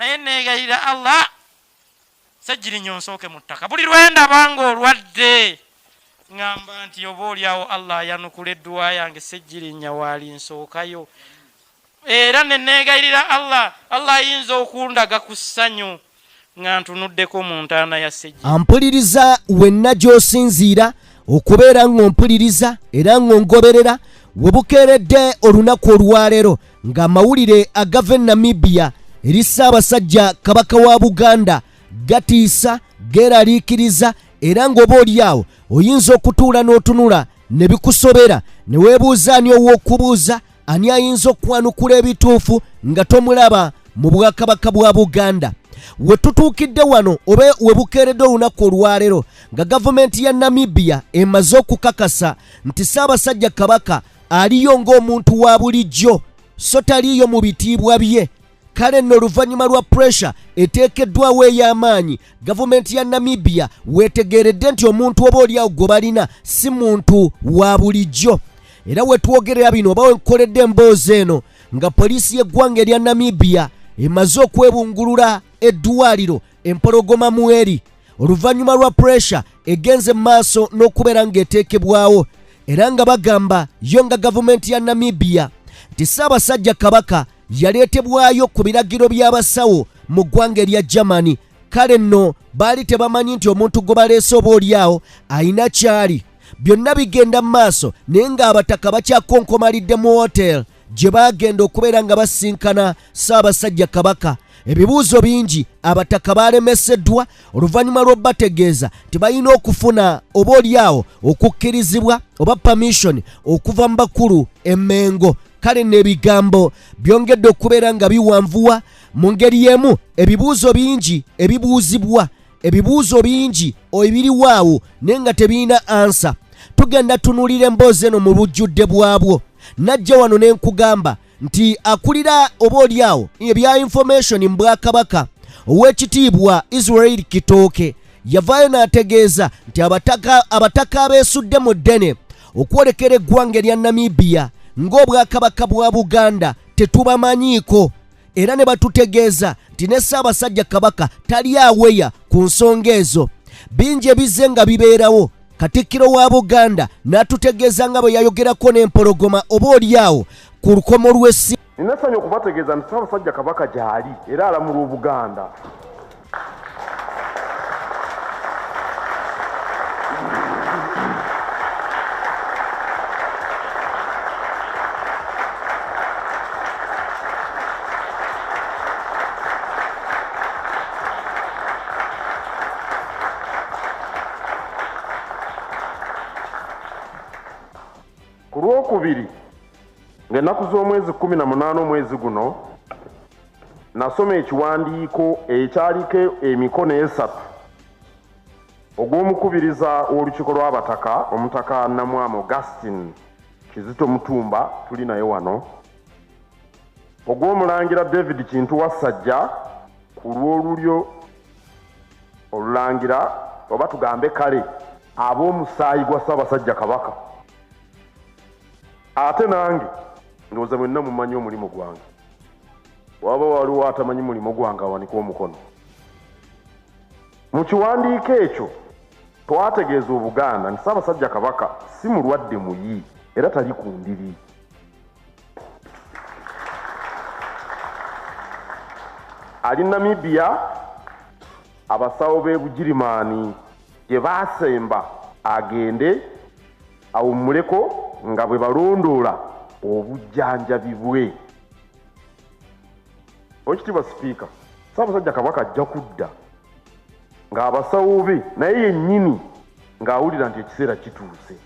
naye neegayirira Allah Ssejjirinnyo nsooke mu ttaka buli lwendaba ng'olwadde ngamba nti oba olyawo Allah yanukula edduwa yange Ssejjirinya waali nsookayo era ne neegayirira Allah ayinza okundaga ku ssanyu nga ntunuddeko mu ntaana ya Ssejjirinya. Ampuliriza wenna gy'osinziira okubeera ng'ompuliriza era ng'ongoberera we bukeeredde olunaku olwaleero ng'amawulire agava e Namibia eri Ssaabasajja Kabaka wa Buganda gatiisa geeraliikiriza era ng'oba olyawo oyinza okutuula n'otunula ne bikusobera ne weebuuza ani ow'okubuuza ani ayinza okwanukula ebituufu nga tomulaba mu Bwakabaka bwa Buganda. We tutuukidde wano oba we bukeeredde olunaku olwaleero nga gavumenti ya Namibia emaze okukakasa nti Ssaabasajja Kabaka aliyo ng'omuntu wa bulijjo so taliyo mu bitiibwa bye. Kale nno oluvannyuma lwa pressure eteekeddwawo ey'amaanyi gavumenti ya Namibia weetegeeredde nti omuntu oba oliawo gwe balina si muntu wa bulijjo. Era we twogerera bino oba we nkoledde emboozi eno nga poliisi y'eggwanga erya Namibia emaze okwebungulula eddwaliro empologoma Mweri oluvannyuma lwa pressure egenze maaso n'okubeera ng'eteekebwawo era nga bagamba yo nga gavumenti ya Namibia nti Ssaabasajja Kabaka yaleetebwayo ku biragiro by'abasawo mu ggwanga erya Germany. Kale nno baali tebamanyi nti omuntu gwe baleese oba oliawo ayina kyali. Byonna bigenda mu maaso naye ng'abataka bakyakonkomalidde mu hotel gye baagenda okubeera nga basinkana Ssaabasajja Kabaka. Ebibuuzo bingi abataka baalemeseddwa oluvannyuma lw'obategeeza tebalina okufuna oba oliawo okukkirizibwa oba permission okuva mu bakulu emmengo. Kale n'ebigambo byongedde okubeera nga biwanvuwa mu ngeri y'emu ebibuuzo bingi ebibuuzibwa ebibuuzo bingi ebiriwaawo naye nga tebirina ansa. Tugenda tunuulira emboozi eno mu bujjudde bwabwo. Najja wano ne nkugamba nti akulira oba oliawo ebya information mu Bwakabaka ow'ekitiibwa Israel Kitooke yavaayo n'ategeeza nti abataka abeesudde mu ddene okwolekera eggwanga erya Namibia ng'Obwakabaka bwa Buganda tetubamanyiiko era ne batutegeeza nti ne Ssaabasajja Kabaka tali aweya ku nsonga ezo. Bingi ebizze nga bibeerawo. Katikkiro wa Buganda n'atutegeeza nga bwe yayogerako n'empologoma oba oliawo ku lukomo lw'essi. Nina essanyu okubategeeza nti Ssaabasajja Kabaka gy'ali era alamula Obuganda. Ku Lwokubiri ng'ennaku z'omwezi 18 omwezi guno nasoma ekiwandiiko ekyaliko emikono 3 ogw'omukubiriza w'olukiiko lw'abataka omutaka Namwama Augustine Kizito Mutumba tuli naye wano, ogw'omulangira David Kintu Wassajja ku lw'olulyo olulangira oba tugambe kale ab'omusaayi gwa Ssaabasajja Kabaka. Ate nange ndowooza mwenna mumanyi omulimu gwange. Waba waliwo atamanyi mulimu gwange awanika omukono. Mu kiwandiiko ekyo twategeeza Obuganda nti Ssaabasajja Kabaka si mulwadde muyi era tali ku ndiri. Ali Namibia abasawo b'e Bugirimaani gye baasemba agende awummuleko nga bwe balondoola obujjanjabi bwe. Oweekitiibwa Sipiika, Ssaabasajja Kabaka ajja kudda ng'abasawo be naye yennyini ng'awulira nti ekiseera kituuse.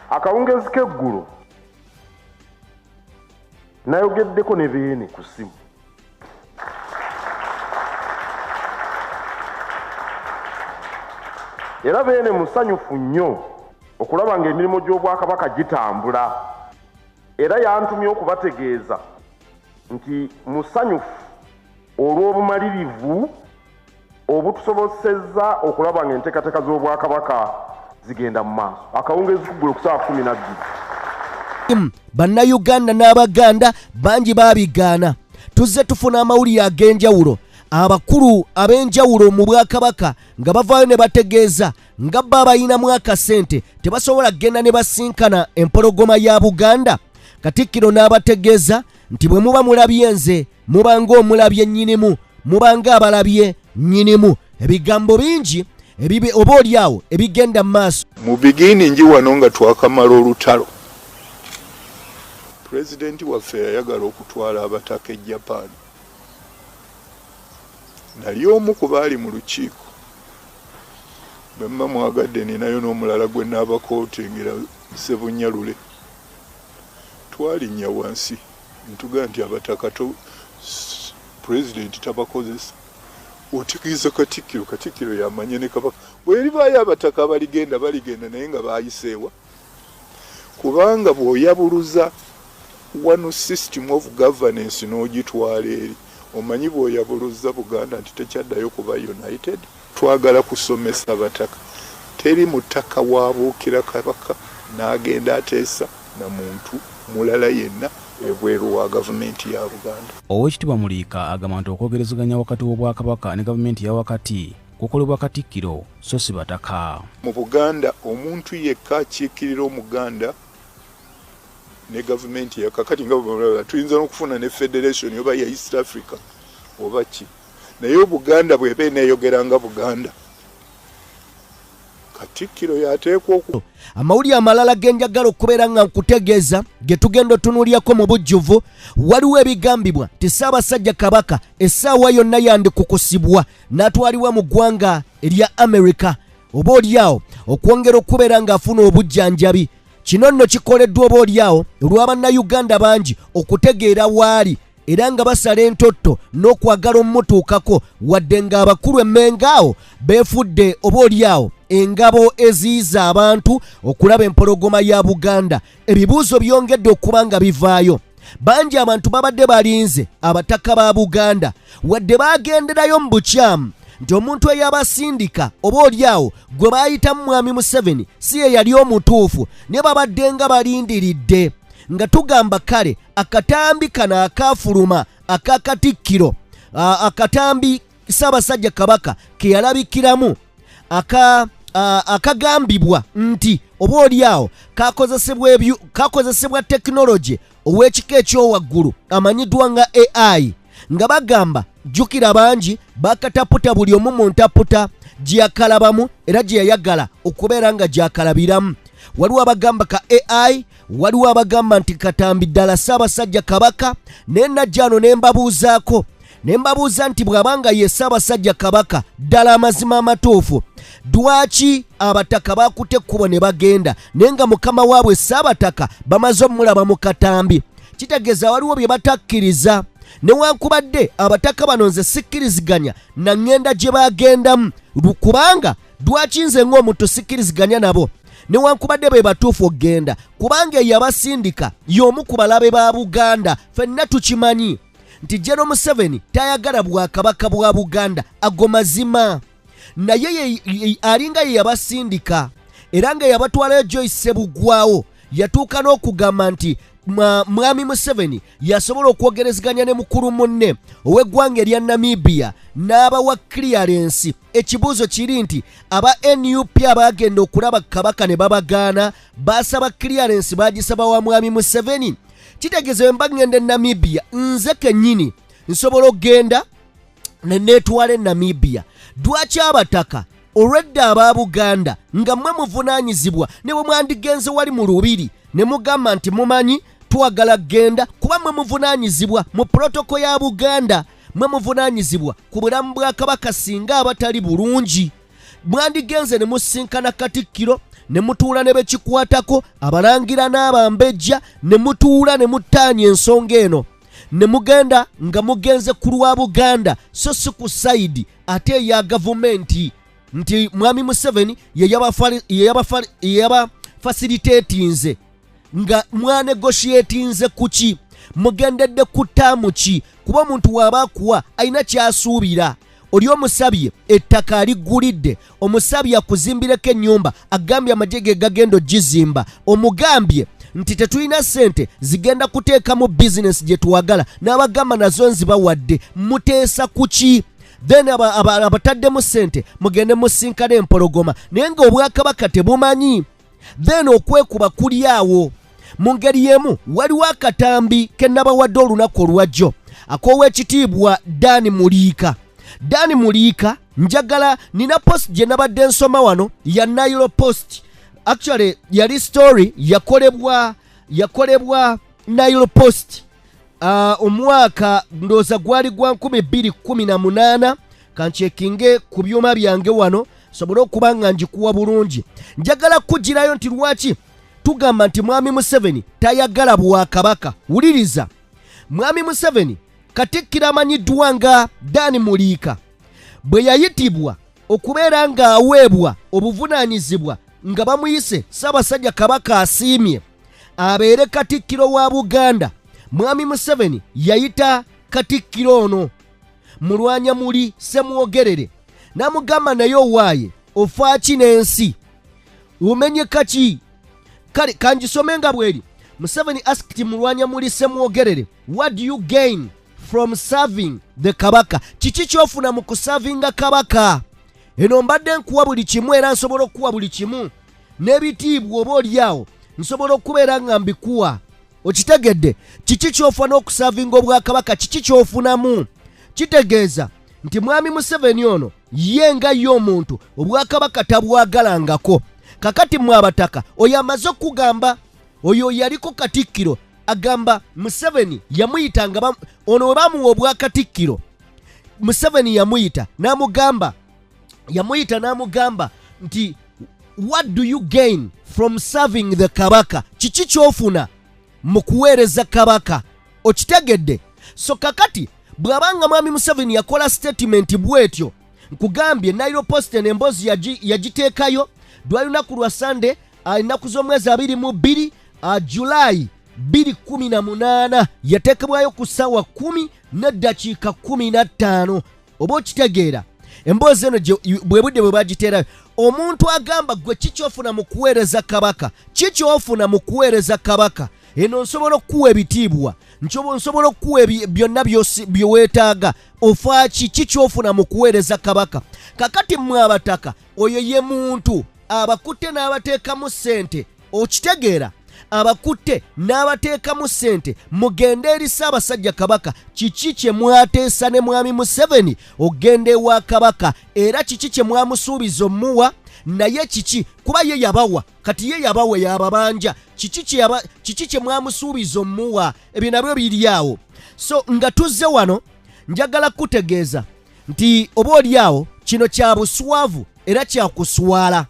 Akawungezi k'eggulo nayogeddeko ne Beene ku ssimu. Era Beene musanyufu nnyo okulaba ng'emirimu gy'Obwakabaka gitambula, era yantumye okubategeeza nti musanyufu olw'obumalirivu obutusobosezza okulaba ng'enteekateeka z'Obwakabaka zigenda mu maaso. Akawungezi kuggulu ku ssaawa 12. bannayuganda n'abaganda bangi baabigaana. Tuzze tufuna amawulire ag'enjawulo, abakulu ab'enjawulo mu Bwakabaka nga bavaayo ne bategeeza nga bba abayinamu akasente tebasobola kgenda ne basinkana empologoma ya Buganda. Katikkiro n'abategeeza nti bwe muba mulabye nze muba ng'omulabye nnyinimu, muba ng'abalabye nnyinimu. Ebigambo bingi oba oliawo ebigenda mu maaso. Mu beginning wano nga twakamala olutalo, pulezidenti waffe yayagala okutwala abataka e Japan. Nali omu ku baali mu lukiiko, bwe mba mwagadde ninayo n'omulala gwe n'abakootengera Sebunyalule. Twalinnya wansi ntugaa nti abataka pulezidenti tabakozesa. Otikiriza Katikkiro yamanye ne Kabaka bwe libaayo abataka baligenda naye nga baayiseewa. Kubanga bw'oyabuluza one system of governance n'ogitwala eri, omanyi bw'oyabuluza Buganda nti tekyaddayo kuba united. Twagala kusomesa abataka. Teri mutaka waabuukira Kabaka n'agenda ateesa na muntu mulala yenna ebweru wa gavumenti ya Buganda. Oweekitiibwa Muliika agamba nti okwogerezeganya wakati w'Obwakabaka ne gavumenti ya wakati kukolebwa Katikkiro so si bataka. Mu Buganda omuntu yekka akiikirira Omuganda ne gavumenti ya kakati nga bwe tuyinza n'okufuna ne federation oba ya East Africa oba ki, naye Obuganda bw'eba eneeyogeranga Buganda, Katikkiro yateekwa oku. Amawulire amalala genjagala okubeera nga nkutegeeza ge tugenda otunuulyako mu bujjuvu. Waliwo ebigambibwa nti Ssaabasajja Kabaka essaawa yonna yandikukusibwa n'atwalibwa mu ggwanga erya America oba oliawo okwongera okubeera ng'afuna obujjanjabi. Kino nno kikoleddwa oba oliawo olw'Abannayuganda bangi okutegeera waali era nga basala entotto n'okwagala omutuukako, wadde ng'abakulu emmengaawo beefudde oba oliawo engabo eziyiza abantu okulaba empologoma ya Buganda. Ebibuuzo byongedde okuba nga bivaayo. Bangi abantu babadde balinze abataka ba Buganda wadde baagenderayo mu bukyamu nti omuntu eyabasindika oba oliawo gwe baayitamu Mwami Museveni si ye yali omutuufu, ne babadde nga balindiridde nga tugamba kale akatambi kano akaafuluma aka Katikkiro, akatambi Ssaabasajja Kabaka ke yalabikiramu akagambibwa nti oba oliawo kakozesebwa tekinologi ow'ekika ekyowaggulu amanyiddwa nga AI, nga bagamba jjukira bangi bakataputa buli omu mu ntaputa gye yakalabamu era gye yayagala okubeera nga gyakalabiramu. Waliwo abagamba ka AI, waliwo abagamba nti katambi ddala Ssaabasajja Kabaka. Naye najjaano ne mbabuuza nti bw'abanga ye Ssaabasajja Kabaka ddala amazima amatuufu, lwaki abataka baakute ekkubo ne bagenda naye nga mukama waabwe Ssaabataka bamaze omulaba mu katambi? Kitegeeza waliwo bye batakkiriza. Newankubadde abataka bano nze sikkiriziganya na ŋŋenda gye baagendamu, kubanga lwaki nze ng'omuntu sikkiriziganya nabo newankubadde be batuufu okgenda, kubanga eyabasindika y'omu ku balabe ba Buganda. Ffenna tukimanyi nti General Museveni tayagala Bwakabaka bwa Buganda, ago mazima. Naye alinga ye yabasindika era nga yabatwalayo Joyce Sebugwawo, yatuuka n'okugamba nti Mwami Museveni yasobola okwogerezeganya ne mukulu munne ow'eggwanga erya Namibia n'abawa clearance. Ekibuuzo kiri nti aba NUP abagenda okulaba Kabaka ne babagaana basaba clearance bagisaba wa Mwami Museveni. Kitegeeza bwe mba ngenda e Namibia nze kennyini nsobola okgenda ne neetwala e Namibia. Lwaki abataka olwedda aba Buganda nga mmwe muvunaanyizibwa ne bwe mwandigenze wali mu lubiri ne mugamba nti mumanyi twagala genda kuba mmwe muvunaanyizibwa mu protoko ya Buganda, mmwe muvunaanyizibwa ku bulamu bwa Kabaka singa abatali bulungi. Mwandigenze ne musinkana Katikkiro ne mutuula ne bekikwatako abalangira n'abambejja ne mutuula ne muttaanya ensonga eno ne mugenda nga mugenze ku lwa Buganda so si ku sayidi ate eya gavumenti nti Mwami Museveni yeyaba facilitatinze nga mwanegotiatinze kuki, mugendedde ku ttaamu ki? Kuba omuntu waaba akuwa alina kyasuubira. Oli omusabye ettaka aliggulidde, omusabye akuzimbireko ennyumba agambye amagye ge gagenda ogizimba, omugambye nti tetulina ssente zigenda kuteeka mu bizinesi gye tuwagala n'abagamba nazo nzibawadde muteesa ku ki then abataddemu ssente mugende musinkana empologoma naye ng'obwakabaka tebumanyi then okwekuba kuli awo mu ngeri y'emu waliwo akatambi ke nabawadde olunaku olwajjo ak'oweekitiibwa Dani Muliika njagala nina post gye nabadde nsoma wano ya Nile Post. Actually yali story yakolebwa Nile Post omwaka ndooza gwali gwa 2018 kancekinge ku byuma byange wano sobole okuba nga njikuwa bulungi. Njagala kugirayo nti lwaki tugamba nti Mwami Museveni tayagala Bwakabaka. Wuliriza, Mwami Museveni Katikkiro amanyiddwa nga Dani Muliika bwe yayitibwa okubeera ng'aweebwa obuvunaanyizibwa nga bamuyise Ssaabasajja Kabaka asiimye abeere Katikkiro wa Buganda, Mwami Museveni yayita Katikkiro ono Mulwanyamuli Ssemwogerere n'amugamba naye owaaye ofaaki n'ensi omenyeka ki? Kale kangisome nga bweri. Museveni asked Mulwanyamuli Ssemwogerere, what do you gain from serving the Kabaka? Kiki kyofuna mu kusavinga Kabaka? Eno mbadde nkuwa buli kimu era nsobola okuwa buli kimu n'ebitiibwa oba oliawo nsobola okubeera nga mbikuwa. Okitegedde? Kiki kyofuna okusavinga Obwakabaka? Kiki kyofunamu? Kitegeeza nti Mwami Museveni ono ye nga y'omuntu Obwakabaka tabwagalangako. Kakati mwe abataka oyo amaze okugamba oyo yaliko Katikkiro agamba Museveni yamuyitanga ono we bamuwa Obwakatikkiro Museveni yamuyita n'amugamba nti what do you gain from serving the Kabaka? Kiki kyofuna mu kuweereza Kabaka? Okitegedde? So kakati bw'abanga Mwami Museveni yakola statement bwetyo nkugambye Nile Post n'emboozi yagiteekayo dwa lunaku lwa Sunday ennaku z'omwezi 22 July 2018 yateekebwayo ku ssaawa 10:15 oba okitegeera emboozi eno bwe budde bwe bagiteerayo. Omuntu agamba gwe kikyofuna mu kuweereza Kabaka, kikyofuna mu kuweereza Kabaka, eno nsobola okuwa ebitiibwa, nsobola okuwa byonna bye weetaaga, ofaaki kikyofuna mu kuweereza Kabaka. Kakati mmwe abataka oyo ye muntu abakutte n'abateekamu ssente, okitegeera? Abakutte n'abateekamu ssente mugende eri Ssaabasajja Kabaka. Kiki kye mwateesa ne Mwami Museveni ogende wa Kabaka era kiki kye mwamusuubiza omuwa naye kiki? Kuba ye yabawa, kati ye yabawa yababanja. Kiki kye mwamusuubiza omuwa? Ebyo nabyo biri awo. So nga tuzze wano njagala kutegeeza nti oba oliawo kino kya buswavu era kya kuswala.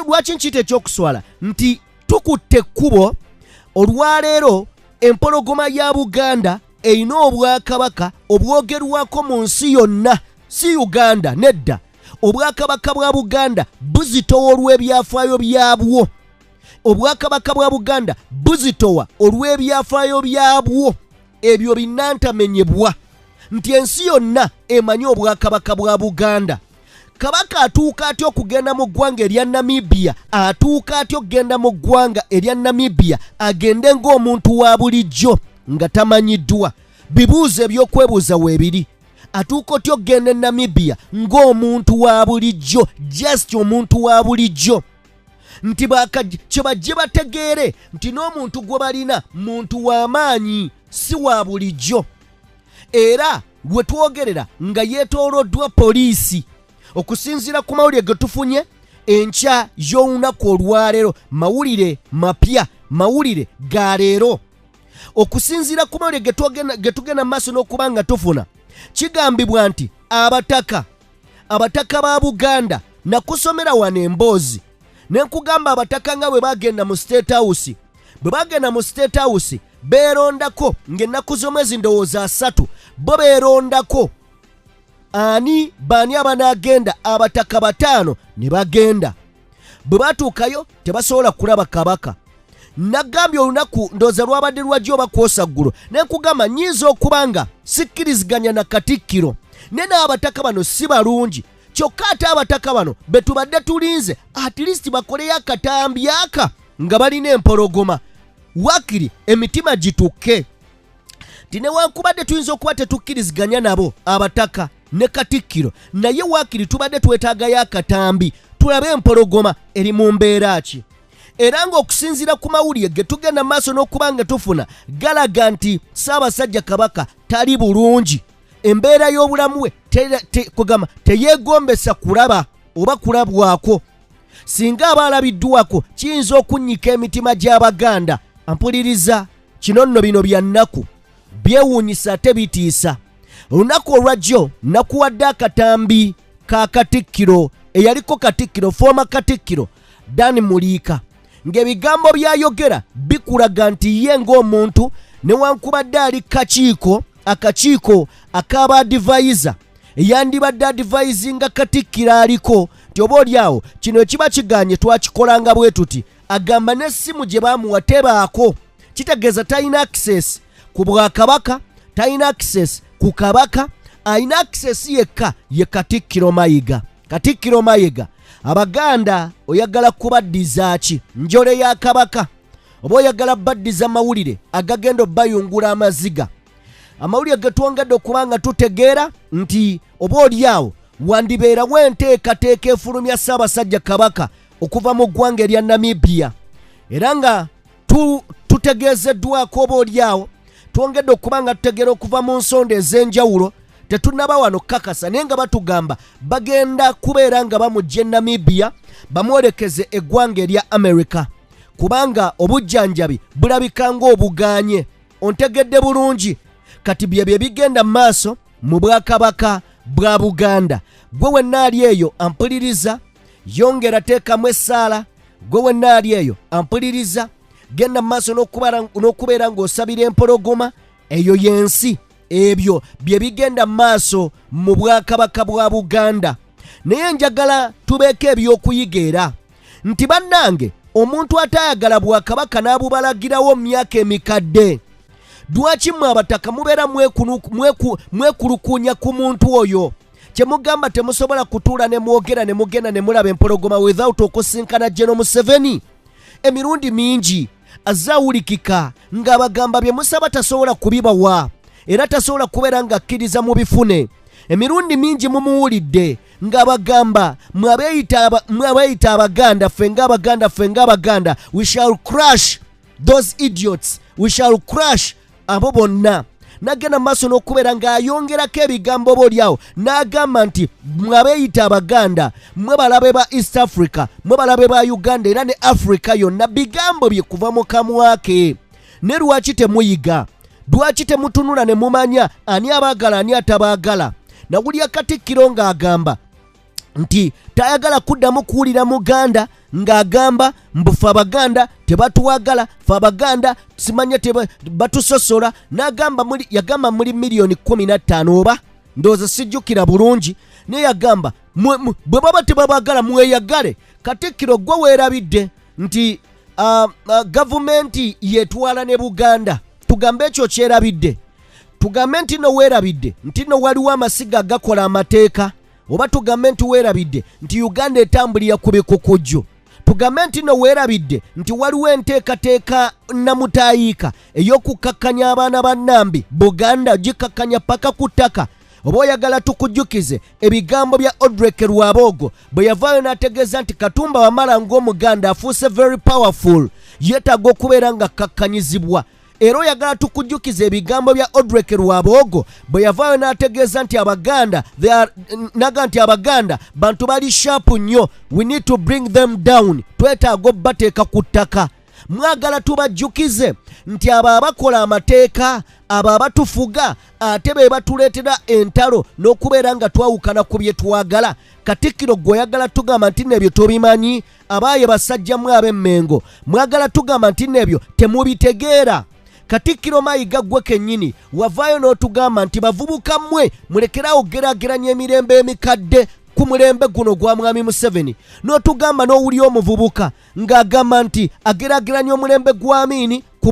Lwaki nkiyita ekyokuswala? Nti tukutte ekkubo olwaleero empologoma ya Buganda erina Obwakabaka obwogerwako mu nsi yonna, si Uganda nedda. Obwakabaka bwa Buganda buzitowa olw'ebyafaayo byabwo. Obwakabaka bwa Buganda buzitowa olw'ebyafaayo byabwo. Ebyo binantamenyebwa nti ensi yonna emanyi Obwakabaka bwa Buganda. Kabaka atuuka atya okugenda mu ggwanga erya Namibia, atuuka atya okugenda mu ggwanga erya Namibia agende ng'omuntu wa bulijjo nga tamanyiddwa? Bibuuzo ebyokwebuuza weebiri. Atuuka otya okugenda e Namibia ng'omuntu wa bulijjo, just omuntu wa bulijjo, nti kye bajje bategeere nti n'omuntu gwe balina muntu w'amaanyi, si wa bulijjo. Era gwe twogerera nga yeetooloddwa poliisi. Okusinziira ku mawulire ge tufunye enkya y'olunaku olwaleero, mawulire mapya, mawulire ga leero. Okusinziira ku mawulire ge tugenda maaso n'okuba nga tufuna, kigambibwa nti abataka ba Buganda, nakusomera wano emboozi ne nkugamba abataka nga bwe bagenda mu State House. Bwe bagenda mu State House beerondako ng'ennaku z'omwezi ndowooza 3 bo beerondako ani baani abanaagenda. Abataka 5 ne bagenda. Bwe batuukayo tebasobola kulaba Kabaka. Nagambye olunaku ndooza lwabadde lwajjo oba kwosaggulo ne nkugamba nyinza okuba nga sikkiriziganya na Katikkiro ne n'abataka bano si balungi, kyokka ate abataka bano be tubadde tulinze at least bakoleyo akatambi aka nga balina empologoma wakiri emitima gitukke tinewankubadde tuyinza okuba tetukkiriziganya nabo abataka ne Katikkiro naye wakiri tubadde twetaagayo akatambi tulabe empologoma eri mu mbeera ki era ng'okusinziira ku mawulire ge tugenda maaso n'okuba nga tufuna galaga nti Ssaabasajja Kabaka tali bulungi embeera y'obulamu bwe kugamba teyeegombesa kulaba oba kulabwako singa aba alabiddwako kiyinza okunnyika emitima gy'Abaganda ampuliriza kino nno bino bya nnaku byewuunyisa ate bitiisa olunaku olwajjo nakuwadde akatambi ka Katikkiro eyaliko Katikkiro former Katikkiro Dan Muliika ng'ebigambo byayogera bikulaga nti ye ng'omuntu newankubadde ali akakiiko akaba advisor eyandibadde advisinga Katikkiro aliko nti oba oliawo kino ekiba kiganye twakikolanga bwe tuti agamba n'essimu gye baamuwa tebaako kitegeeza talina access ku Bwakabaka talina access ku Kabaka alina access yekka ye Katikkiro Mayiga Abaganda oyagala kubaddiza ki njole ya Kabaka oba oyagala baddiza mawulire agagenda bayungula amaziga amawulire getwongedde okubanga tutegeera nti oba oliawo wandibeerawo enteekateeka efulumya Ssaabasajja Kabaka okuva mu ggwanga erya Namibia era nga tutegeezeddwako oba oliawo twongedde okubanga tutegeera okuva mu nsonda ez'enjawulo tetunaba wano kakasa naye nga batugamba bagenda kubeera nga bamujja Namibia bamwolekeze eggwanga erya America kubanga obujjanjabi bulabika ng'obuganye ontegedde bulungi kati bye bigenda maaso mu Bwakabaka bwa Buganda gwe wenna ali eyo ampuliriza yongera teekamu essaala gwe wenna ali eyo ampuliriza genda maaso n'okubeera ng'osabira empologoma eyo y'ensi ebyo bye bigenda maaso mu Bwakabaka bwa Buganda naye njagala tubeeko ebyokuyiga era nti bannange omuntu atayagala Bwakabaka n'abubalagirawo myaka emikadde lwaki mmwe abataka mubeera mwekulukunya ku muntu oyo kyemugamba temusobola kutuula ne mwogera ne mugenda ne mulaba empologoma without okusinkana General Museveni emirundi mingi azaawulikika ng'abagamba bye musaba tasobola kubibawa era tasobola kubeera ng'akkiriza mu bifune emirundi mingi mumuwulidde ng'abagamba mwabeeyita Abaganda ffe ng'Abaganda we shall crush those idiots we shall crush abo bonna nagenda maaso n'okubeera ng'ayongerako ebigambo boolyawo n'agamba nti mwabeeyita Abaganda mwe balabe ba East Africa mwe balabe ba Uganda era ne Africa yonna bigambo bye kuva mu kamwa ke ne lwaki temuyiga lwaki temutunula ne mumanya ani abaagala ani atabaagala nawulya Katikkiro ng'agamba nti tayagala kuddamu kuwulira Muganda ng'agamba mbufe Abaganda tebatuwagala fe Abaganda simanya batusosola n'agamba yagamba muri miliyoni 15 oba ndowooza sijjukira bulungi naye yagamba bwe baba tebabagala mweyagale Katikkiro gwe weerabidde nti gavumenti yetwala ne Buganda tugambe ekyo kyerabidde tugambe nti no weerabidde nti no waliwo amasiga agakola amateeka oba tugambe nti weerabidde nti Uganda etambulira ku bikukujju tugambe nti no weerabidde nti waliwo enteekateeka namutayiika ey'okukakkanya abaana ba Nambi Buganda gikakkanya paka ku ttaka oba oyagala tukujjukize ebigambo bya Odreke Rwabogo bwe yavaayo n'ategeeza nti Katumba Wamala ng'Omuganda afuuse very powerful yeetaaga okubeera nga kakkanyizibwa era oyagala tukujjukiza ebigambo bya Odreke Rwabogo bwe yavaayo n'ategeeza nti Abaganda Abaganda bantu bali sharp nnyo we need to bring them down twetaaga obbateeka ku ttaka mwagala tubajjukize nti abo abakola amateeka abo abatufuga ate be batuleetera entalo n'okubeera nga twawukana ku bye twagala Katikkiro gwe oyagala tugamba nti nebyo tobimanyi abaaye basajja mwe ab'emmengo mwagala tugamba nti nebyo temubitegeera Katikkiro Mayiga gwe kennyini wavaayo n'otugamba nti bavubuka mmwe mulekerawo geraageranya emirembe emikadde ku mulembe guno gwa Mwami Museveni n'otugamba n'owulya omuvubuka ng'agamba nti ageraageranya omulembe gwa Amini ku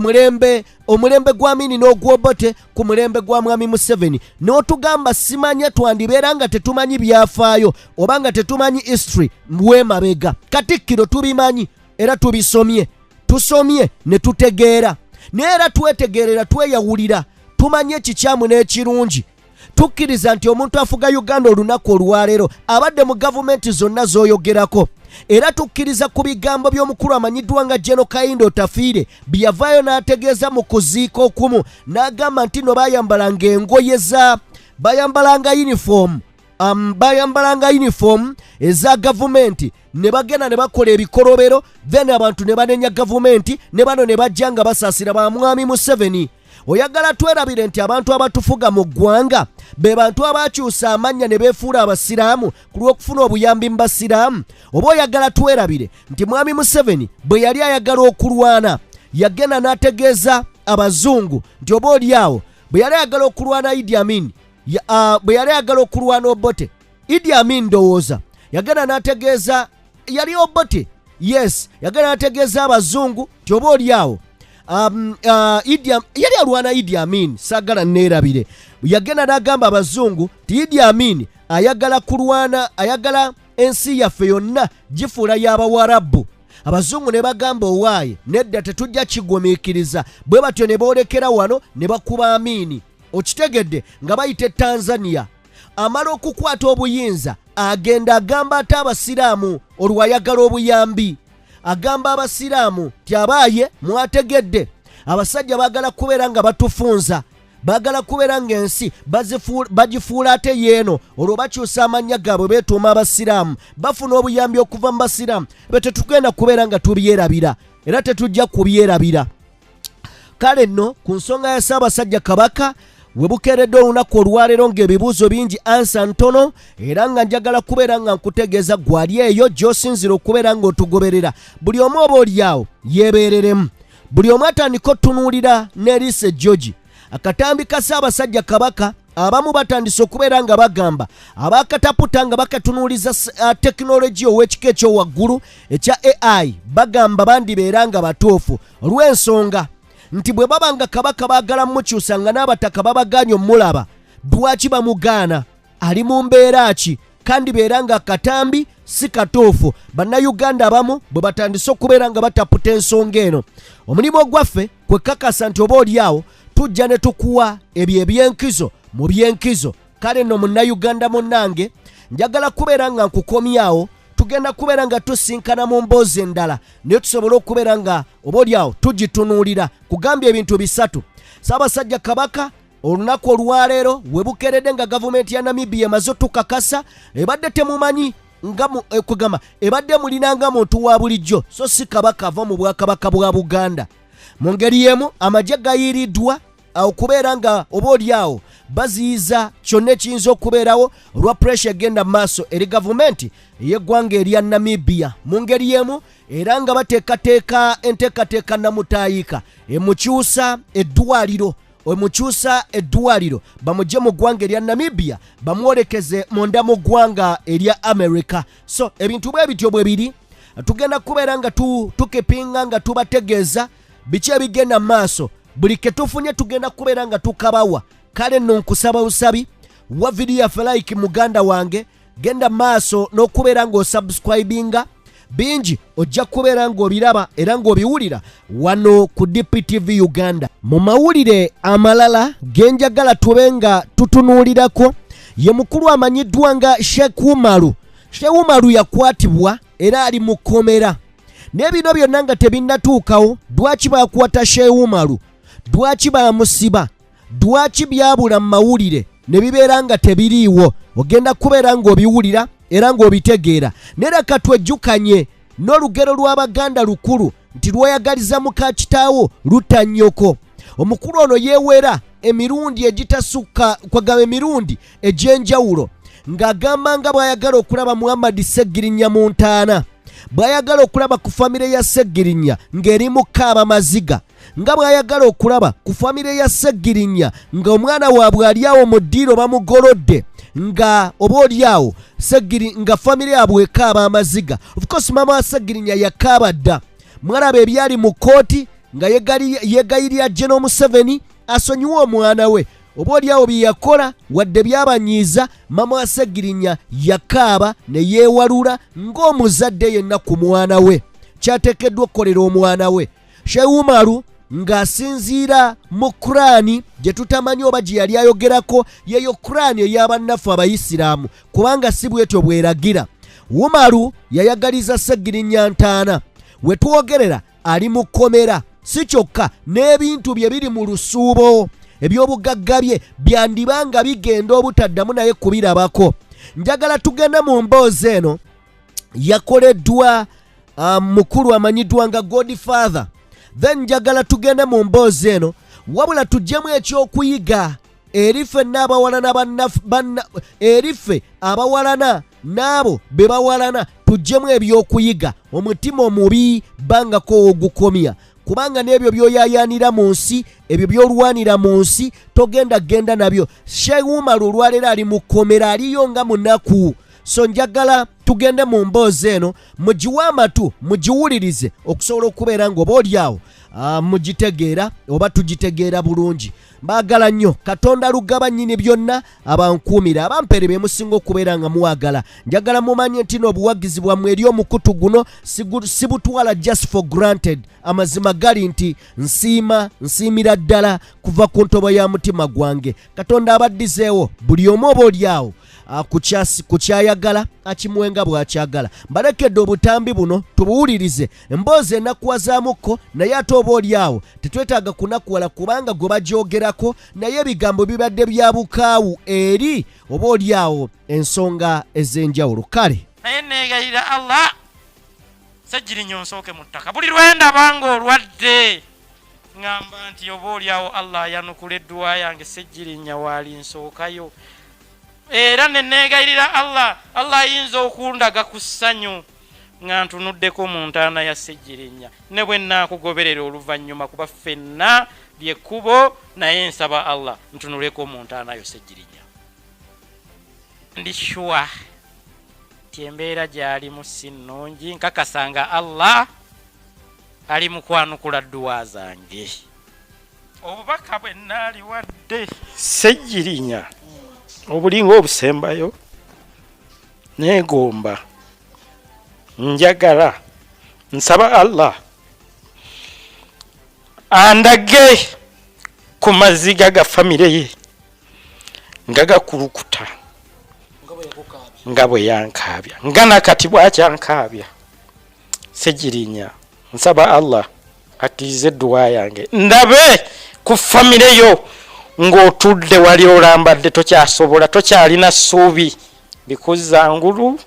omulembe gwa Amini n'ogwobote ku mulembe gwa Mwami Museveni n'otugamba simanya twandibeera nga tetumanyi byafaayo oba nga tetumanyi history w'emabega Katikkiro tubimanyi era tubisomye tusomye ne tutegeera naye era twetegeerera tweyawulira tumanye ekikyamu n'ekirungi tukkiriza nti omuntu afuga Uganda olunaku olwaleero abadde mu gavumenti zonna z'oyogerako era tukkiriza ku bigambo by'omukulu amanyiddwa nga General Kayindo Otafiire bye yavaayo n'ategeeza mu kuziika okumu n'agamba nti no bayambalanga engoye bayambalanga uniform eza gavumenti ne bagenda ne bakola ebikolobero then abantu ne banenya gavumenti ne bano ne bajja nga basaasira ba Mwami Museveni. Oyagala twerabire nti abantu abatufuga mu ggwanga be bantu abakyusa amannya ne beefuula abasiraamu ku lw'okufuna obuyambi mu basiraamu? Oba oyagala twerabire nti Mwami Museveni bwe yali ayagala okulwana yagenda n'ategeeza abazungu nti oba oliawo bwe yali ayagala okulwana Idi Amin bwe yali ayagala okulwana Obote Idi Amin ndowooza yagenda n'ategeeza yali Obote yes yagenda n'ategeeza abazungu nti oba oliawo yali alwana Idi Amin saagala neerabire yagenda n'agamba abazungu ti Idi Amin ayagala kulwana ayagala ensi yaffe yonna gifuula y'Abawarabu. Abazungu ne bagamba owaaye nedda tetujja kigumiikiriza bwe batyo ne boolekera wano ne bakuba Amini okitegedde nga bayita Tanzania. Amala okukwata obuyinza agenda agamba ate abasiraamu olwayagala obuyambi agamba abasiraamu ti abaaye mwategedde abasajja baagala kubeera nga batufunza baagala kubeera ng'ensi bagifuula ate yeeno olwo bakyusa amannya gaabwe beetuuma abasiraamu bafuna obuyambi okuva mu basiraamu be tetugenda kubeera nga tubyerabira era tetujja kubyerabira. Kale nno ku nsonga ya Ssaabasajja Kabaka we bukeeredde olunaku olwaleero ng'ebibuuzo bingi ansa ntono era nga njagala kubeera nga nkutegeeza gwali eyo gy'osinzira okubeera ng'otugoberera buli omu oba oliawo yeebeereremu buli omu atandika otunuulira n'eriise George akatambi ka Ssaabasajja Kabaka abamu batandise okubeera nga bagamba abakataputa nga bakatunuuliza tekinologiya ow'ekika ekyowaggulu ekya AI bagamba bandibeera nga batuufu olw'ensonga nti bwe baba nga Kabaka baagala mukyusa nga n'abataka babaganya omulaba lwaki bamugaana ali mu mbeera ki kandi beera nga akatambi si katuufu. Bannayuganda abamu bwe batandise okubeera nga bataputa ensonga eno omulimu gwaffe kwe kakasa nti oba oliawo tujja ne tukuwa ebyo ebyenkizo mu byenkizo. Kale nno munnayuganda munnange njagala kubeera nga nkukomyawo tugenda kubeera nga tusinkana mu mboozi endala naye tusobole okubeera nga oba oliawo tugitunuulira kugambya ebintu bisatu. Ssaabasajja Kabaka olunaku olwaleero we bukeeredde nga gavumenti ya Namibia emaze otukakasa ebadde temumanyi nga kugamba ebadde mulinanga muntu wa bulijjo so si Kabaka ava mu Bwakabaka bwa Buganda. Mu ngeri y'emu amagye gayiiriddwa okubeera nga oba oliawo baziyiza kyonna ekiyinza okubeerawo olwa pressure egenda mu maaso eri gavumenti ey'eggwanga erya Namibia. Mu ngeri y'emu era nga bateekateeka enteekateeka namutaayika emukyusa eddwaliro bamugye mu ggwanga erya Namibia bamwolekeze munda mu ggwanga erya America. So ebintu bwe bityo bwe biri tugenda kubeera nga tukepinga nga tubategeeza biki ebigenda mu maaso buli ke tufunye tugenda kubeera nga tukabawa. Kale nno nkusaba busabi wa video yaffe like muganda wange genda maaso n'okubeera ng'osubscribinga bingi ojja kubeera ng'obiraba era ng'obiwulira wano ku DPTV Uganda. Mu mawulire amalala genjagala tube nga tutunuulirako ye mukulu amanyiddwa nga Sheikh Umaru. Sheikh Umaru yakwatibwa era ali mu kkomera n'ebino byonna nga tebinnatuukawo. Lwaki baakwata Sheikh Umaru? Lwaki baamusiba? Lwaki byabula mu mawulire ne bibeera nga tebiriiwo? Ogenda kubeera ng'obiwulira era ng'obitegeera. Nereka twejjukanye n'olugero lw'Abaganda lukulu nti lweyagaliza muka kitaawo lutta nnyoko. Omukulu ono yeewera emirundi egitasukka kwagamba emirundi egy'enjawulo ng'agamba nga bw'ayagala okulaba Muhammad Sseggirinya mu ntaana, bw'ayagala okulaba ku famire ya Sseggirinya ng'eri mu kaaba maziga, nga bw'ayagala okulaba ku famire ya Sseggirinya ng'omwana waabwe ali awo mu ddiiro bamugolodde nga oba oliawo nga famire yaabwe ekaaba amaziga. Of course mama wa Sseggirinya yakaaba dda. Mwalaba ebyali mu kooti nga yegayirira General Museveni asonyiwe omwana we. Oba oliawo bye yakola wadde byabanyiiza, mama wa Sseggirinya yakaaba ne yeewalula ng'omuzadde yenna ku mwana we. Kyateekeddwa okukolera omwana we. Sheikh Umaru ng'asinziira mu Qur'ani gye tutamanyi oba gye yali ayogerako, yeyo Qur'ani ey'abannafu Abayisiraamu, kubanga si bwetyo bweragira. Umaru yayagaliza Ssegirinya Ntaana, we twogerera ali mu kkomera, si kyokka n'ebintu bye biri mu lusuubo, eby'obugagga bye byandibanga bigenda obutaddamu naye kubirabako. Njagala tugende mu mboozi eno yakoleddwa mukulu amanyiddwa nga Godfather. Then njagala tugende mu mboozi eno wabula tujjemu ekyokuyiga erife erife abawalana n'abo be bawalana, tujjemu ebyokuyiga. Omutima omubi bangako ogukomya, kubanga n'ebyo byoyayaanira mu nsi, ebyo byolwanira mu nsi togenda genda nabyo. Sheikh Umaru olwaleero ali mu kkomera, aliyo nga munaku. So njagala tugende mu mboozi eno mugiwe amatu mugiwulirize okusobola okubeera nga oba oliawo mugitegeera oba tugitegeera bulungi. Baagala nnyo Katonda lugaba nnyini byonna abankuumira, abampere be musinga okubeera nga muwagala. Njagala mumanye nti n'obuwagizi bwammwe eri omukutu guno sibutwala just for granted. Amazima gali nti nsiimira ddala kuva ku ntobo ya mutima gwange. Katonda abaddizeewo buli omu oba oliawo kukyayagala akimuwenga bwakyagala. Mbalekedde obutambi buno tubuwulirize, emboozi enakuwazaamuko, naye ate oba oliawo tetwetaaga kunakuwala kubanga gwe bagyogerako, naye ebigambo bibadde bya bukaawu eri oba oliawo ensonga ez'enjawulo. Kale naye neegayirira Allah Ssegirinya nsooke mu ttaka. Buli lwendaba ng'olwadde ŋŋamba nti oba oliawo Allah yanukula edduwa yange, Ssegirinya waali nsookayo. Era neneegayirira Allah ayinza okundaga ku ssanyu nga ntunuddeko mu ntaana ya Ssegirinya, ne bwe naakugoberera oluvannyuma, kuba ffenna lyekkubo, naye nsaba Allah ntunuleko mu ntaana yo Ssegirinya. Ndi sure ti embeera gy'alimu si nnungi, nkakasanga Allah ali mu kwanukula dduwa zange. Obubaka bwe naaliwadde Ssegirinya obulinga obusembayo, neegomba njagala nsaba Allah andage ku maziga ga famire ye nga gakulukuta nga bwe yankaabya, nga nakati bwakyankaabya. Ssegirinya nsaba Allah akkirize edduwa yange, ndabe ku famire yo ng'otudde wali olambadde, tokyasobola, tokyalina ssuubi, bikuzza ngulu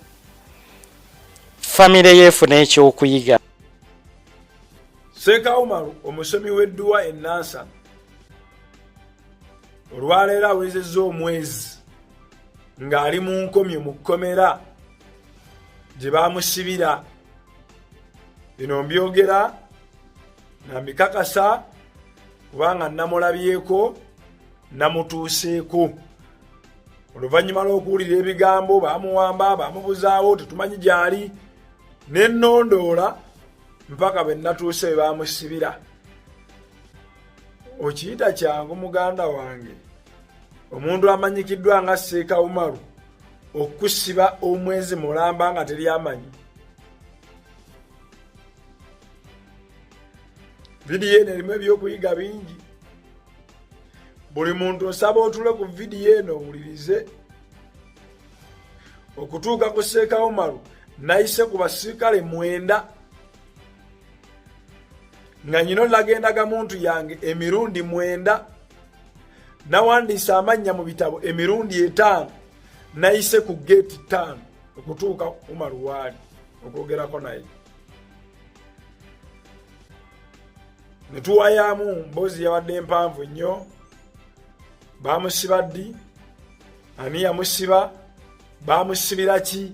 famire yeefuna ekyokuyiga. Sheikh Umaru omusomi w'edduwa ennansa olwaleero awezezza omwezi ng'ali mu nkomyo mu kkomera gye baamusibira. Bino mbyogera nambikakasa kubanga namulabyeko namutuuseeko. Oluvannyuma lw'okuwulira ebigambo baamuwamba baamubuzaawo tetumanyi gy'ali, nennondoola mpaka bwe natuuse bwe baamusibira. Okiyita kyangu muganda wange, omuntu amanyikiddwa nga Sheikh Umaru okusiba omwezi mulamba nga teri amanyi. Vidiyo eno erimu ebyokuyiga bingi. Buli muntu osaba otule ku vidiyo eno owulirize. Okutuuka ku Sheikh Umaru nayise ku basiikale 9 nga nyino lagendaga muntu yange emirundi 9, nawandiisa amannya mu bitabo emirundi 5, nayise ku gate 5 okutuuka Umaru waali okwogerako naye. Netuwayamu mboozi yawadde empanvu nnyo. Baamusiba ddi? Ani yamusiba? Baamusibira ki?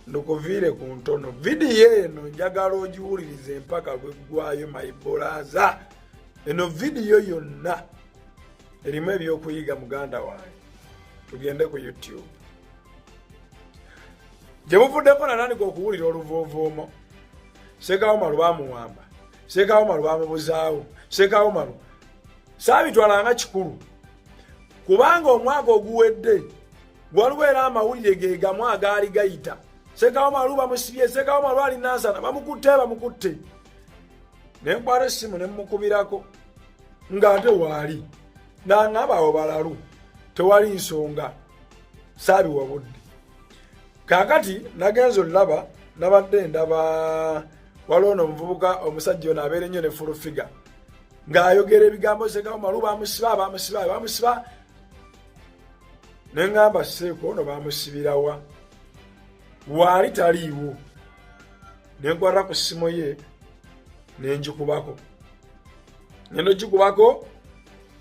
Ndukuviire ku ntono. Vidiyo eno njagala ogiwulirize mpaka lweggwayo maibolaza. Eno vidiyo yonna erimu ebyokuyiga muganda wange. Tugende ku YouTube. Gye muvuddeko nanandika okuwulira oluvoovooma. Sheikh Umaru baamuwamba. Sheikh Umaru baamubuzaawo. Sheikh Umaru saabitwalanga kikulu. Kubanga omwaka oguwedde waliwo era amawulire ge gamu agaali gayita. Sheikh Umaru bamusibye, Sheikh Umaru ali Nansana bamukutte. nenkwata essimu nemukubirako ng'ate waali n'aŋŋamba abo balalu tewali nsonga saabiwa budde. Kaakati nagenza olaba nabadde ndaba waliwo n'omuvubuka omusajja ono abeera ennyo ne full figure ng'ayogera ebigambo Ssekawumalu bamusiba ne ŋŋamba Seeko ono bamusibirawa waali taliiwo. Ne nkwata ku ssimu ye ne ngikubako ngendo gikubako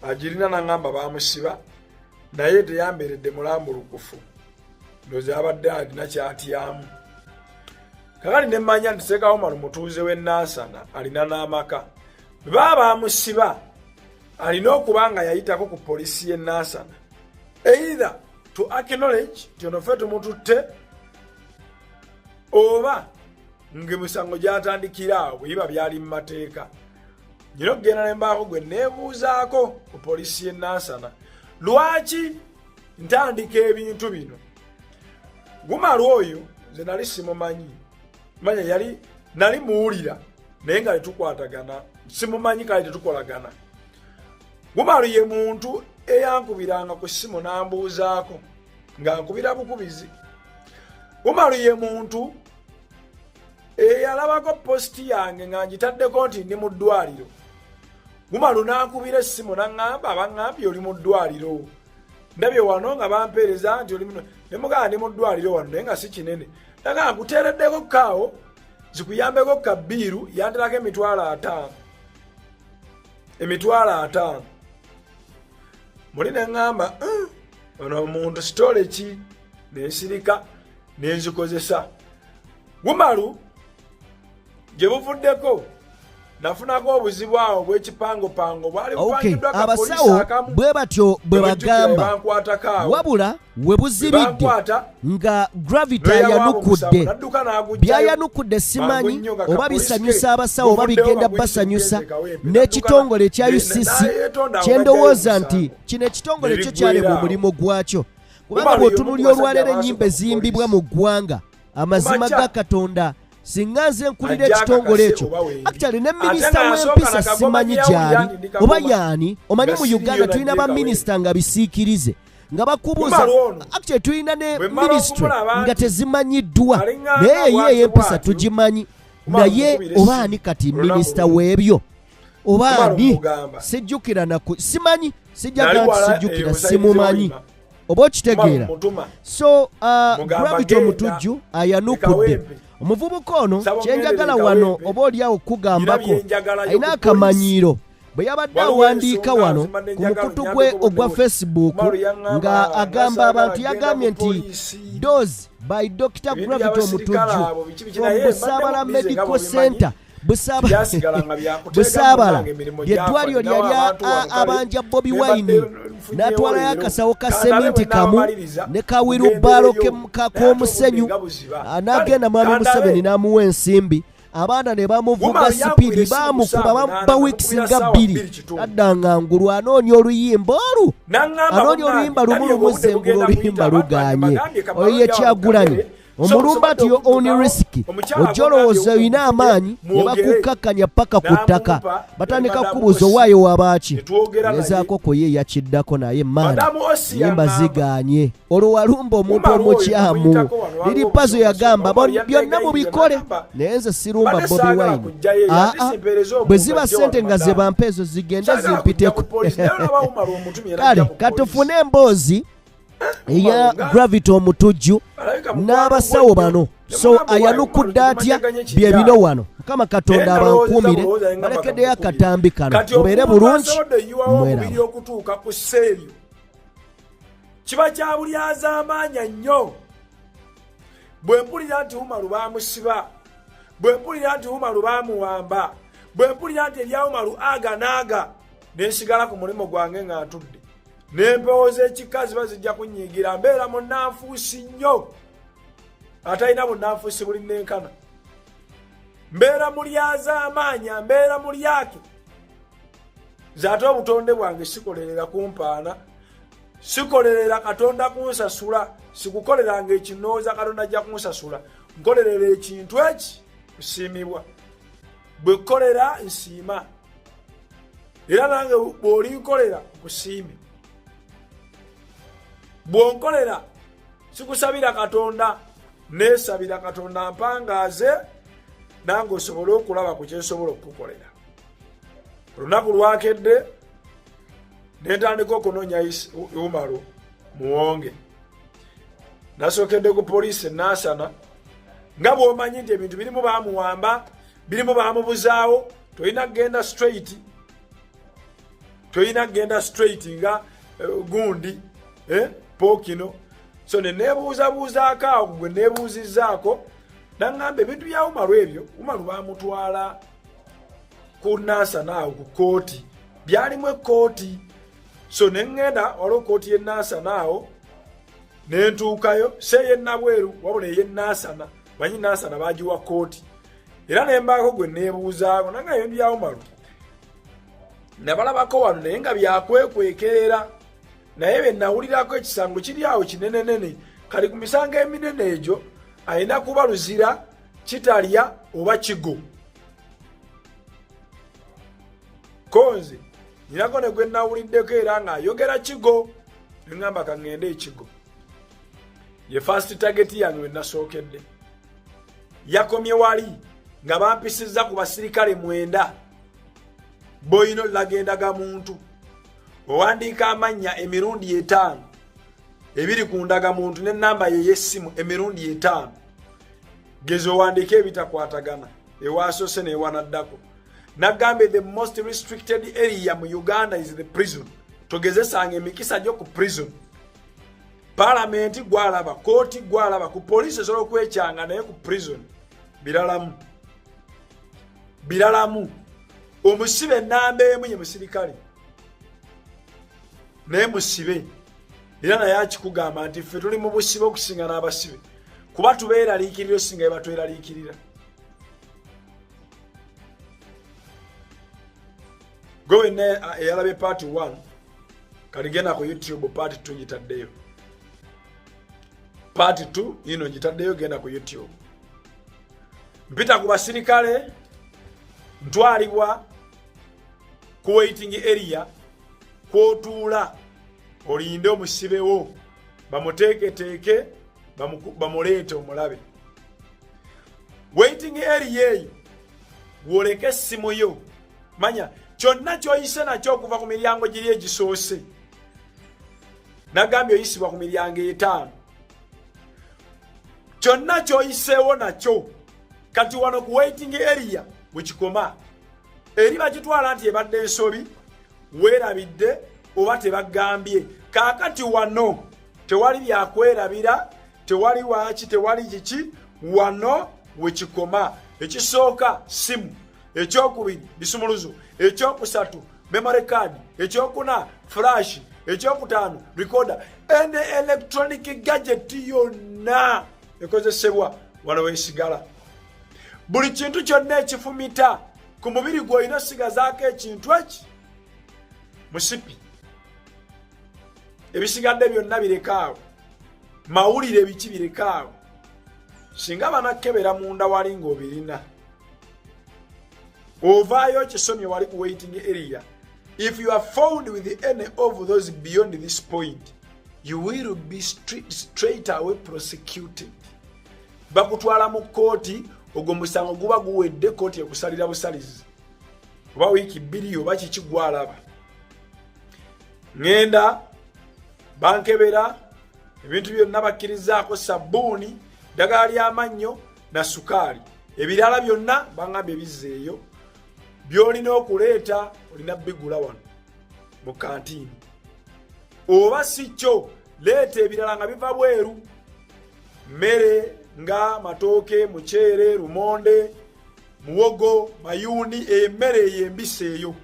agirina n'aŋŋamba bamusiba naye teyambeeredde mulambulukufu ndozi abadde alina kyatyamu. Kakati ne mmanya nti Ssekawumalu mutuuze w'e Nansana alina n'amaka baba bamusiba alina okuba nga yayitako ku poliisi y'e Nansana either to acknowledge nti ono ffe tumututte oba ng'emisango gyatandikira awo bwe biba byali mu mateeka. Nyina okugenda ne mbaako gwe neebuuzaako ku poliisi y'e Nansana lwaki ntandika ebintu bino. Gumalu oyo nze nali simumanyi manya yali nali muwulira naye nga tetukwatagana simumanyi kale tetukolagana. Gumalu ye muntu eyankubiranga ku ssimu n'ambuuzaako nga nkubira bukubizi. Gumalu ye muntu eyalabako positi yange nga ngitaddeko nti ndi mu ddwaliro. Gumalu n'ankubira essimu n'aŋŋamba abaŋŋambye oli mu ddwaliro ndabye wano nga bampeereza nti oli ne mugamba ndi mu ddwaliro wano naye nga si kinene naga nkuteereddeko kaawo zikuyambeko kabbiiru yanterako emitwalo 5 muli ne ŋŋamba ono omuntu sitole ki nensirika nenzikozesa. Gumalu gye buvuddeko nafunako obuzibu awo bw'ekipangopango bwali bupangiddwa ka poliisi akamu bwe batyo bwe bagamba wabula we buzibidde nga Gravity ayanukudde byayanukudde simanyi oba bisanyusa abasawo oba bigenda basanyusa n'ekitongole ekya UCC kyendowooza nti kino ekitongole kyo kyaleba omulimu gwakyo kubanga bw'otunulya olwaleero ennyimba eziyimbibwa mu ggwanga amazima ga Katonda singa nze nkulira ekitongole ekyo actually ne minisita w'empisa simanyi gyali oba yaani omanyi mu Uganda tulina baminisita nga bisiikirize nga bakubuza actually tulina ne ministry nga tezimanyiddwa naye ye ey'empisa tugimanyi naye oba ani kati minisita w'ebyo oba ani sijjukira simanyi sijjaga nti sijjukira simumanyi oba okitegeera. So Gravity omutujju ayanukudde omuvubuka ono kyenjagala wano oba oliawo kugambako alina akamanyiiro bwe yabadde awandiika wano ku mukutu gwe ogwa Facebook nga agamba abantu yagambye nti dose by Dr. Gravity omutujju from Busaabala Medical Center Busaabala ly'eddwaliro lyali abanja Bobi Wine n'atwalayo akasawo ka seminti kamu ne kawirubaalo k'omusenyu n'agenda mwami Museveni n'amuwa ensimbi abaana ne bamuvuga sipiidi baamukuba bawikisi nga 2 addanga ngulu anoonya oluyimba oluyimba lumu lumuzengula oluyimba luganye oyo ye Kyagulanyi omulumba ati yo own risk ojja olowooza olina amaanyi ne bakukakkanya paka ku ttaka batandika kubuuza owaayo wabaaki gezaako ko ye yakiddako naye maani yimba ziganye olwo walumba omuntu omukyamu liri pazo yagamba byonna mubikole naye nze sirumba Bobi Wine bwe ziba ssente nga ze bampa ezo zigende zimpiteko kale katufune emboozi eya Gravity omutujju n'abasawo bano so ayanukudde atya bye bino wano Mukama Katonda abankuumire balekeddeyo akatambi kano mubeere bulungi mweraba okutuuka ku sseeryo kiba kya bulyaza amaanya nnyo bwe mpulira nti Umaru baamusiba bwe mpulira nti Umaru baamuwamba bwe mpulira nti ebya Umaru aga naaga nensigala ku mulimu gwange nga ntudde n'empooza ekikazi bazijja kunyiigira mbeera munnanfuusi nnyo atalina bunnanfuusi buli nenkana mbeera mulyaza amaanya mbeera mulyake zaate obutonde bwange sikolerera kumpaana sikolerera Katonda kunsasula sikukoleranga ekinooza Katonda ajja kunsasula nkolerera ekintu eki kusiimibwa bwekolera nsiima era nange bw'olinkolera nkusiime bw'onkolera sikusabira Katonda neesabira Katonda mpangaaze nange osobole okulaba ku kyensobola okukukolera. Olunaku lwakedde nentandika okunoonya Umaro Muwonge. Nasookedde ku poliisi e Nansana nga bw'omanyi nti ebintu birimu baamuwamba birimu baamubuzaawo tolina kugenda straight nga gundi Pokino. So neneebuuzabuuzaako awo gwe neebuuzizzaako naŋŋamba ebintu bya Umaro ebyo Umaro baamutwala ku Nansana awo ku kooti byalimu ekooti. So neŋŋenda waliwo kooti y'e Nansana awo nentuukayo seye Nabweru wabula ey'e Nansana manyi Nansana baagiwa kooti era nembaako gwe neebuuzaako nanga ebintu bya Umaro nabalabako wano naye nga byakwekwekerera naye bye nawulirako ekisango kiri awo kinenenene kali ku misango eminene egyo alina kuba luzira kitalya oba kigo. Konze nyinako ne gwe nawuliddeko era ng'ayogera kigo neŋŋamba kaŋŋende ekigo ye first target yange we nasookedde. Yakomye wali nga bampisizza ku basirikale 9 boyino lagendaga muntu owandiika amannya emirundi 5 ebiri ku ndagamuntu n'ennamba ye y'essimu emirundi 5 gezo owandiika ebitakwatagana ewaasose n'ewanaddako. Nagambe the most restricted area mu Uganda is the prison. Togezesanga emikisa gyo ku prison. Parliament gwalaba, kooti gwalaba, ku police esobola okwekyanga naye ku prison biralamu. Omusibe nnamba emu ye musirikale naye musibe era naye akikugamba nti ffe tuli mu busibe okusinga n'abasibe kuba tubeeraliikirira osinga bye batweraliikirira. Gwe wenna eyalabe part 1 kaligenda ku YouTube part 2 gitaddeyo. Part 2 ino gitaddeyo genda ku YouTube. Mpita ku basirikale ntwalibwa ku waiting area kwotuula olinde omusibewo bamuteeketeeke bamuleete omulabe. Waiting area eyo gwoleke essimu yo manya kyonna kyoyise nakyo okuva ku miryango giri egisoose nagambye oyisibwa ku miryango 5 kyonna kyoyiseewo nakyo kati wano ku waiting area bwekikoma eri bakitwala nti ebadde ensobi weerabidde oba tebagambye kaakati wano tewali byakwerabira tewali waaki tewali kiki wano wekikoma. Ekisooka simu, ekyokubiri bisumuluzo, ekyokusatu memory card, ekyokuna flash, ekyokutaano recorder and electronic gadget yonna ekozesebwa wano weesigala. Buli kintu kyonna ekifumita ku mubiri gw'olina osigazaako ekintu eki musipi ebisigadde byonna birekaawo mawulire biki birekaawo singa banakebera munda wali ng'obirina ovaayo kisomye wali ku waiting area. If you are found with any of those beyond this point you will be straight away prosecuted. Bakutwala mu kooti ogwo musango guba guwedde kooti ekusalira busalizi oba wiiki 2 oba kiki gwalaba. Ngenda bankebera ebintu byonna bakkirizaako sabbuuni ddagala ly'amannyo na sukaali ebirala byonna baŋŋambye bizzeeyo by'olina okuleeta olina bigula wano mu kantiini oba si kyo leeta ebirala nga biva bweru mmere nga matooke muceere lumonde muwogo mayuuni emmere eyo embisi eyo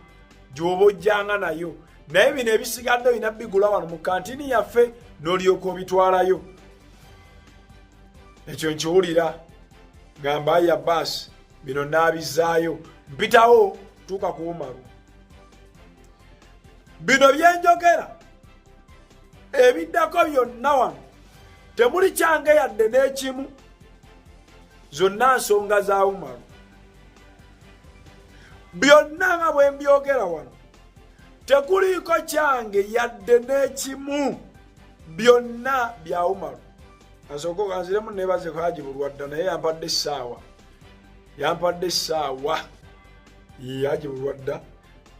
gy'oba ojjanga nayo naye bino ebisigadde olina bigula wano mu kantiini yaffe n'olyoka obitwalayo. Ekyo nkiwulira gamba ya basi bino naabizaayo mpitawo tuuka ku Umaro. Bino byenjogera ebiddako byonna wano temuli kyange yadde n'ekimu zonna nsonga za Umaro. byonna nga bwe mbyogera wano tekuliiko kyange yadde n'ekimu, byonna bya Umaru. Asooka kanziremu neebaze Haji Bulwadda naye yampadde essaawa Haji Bulwadda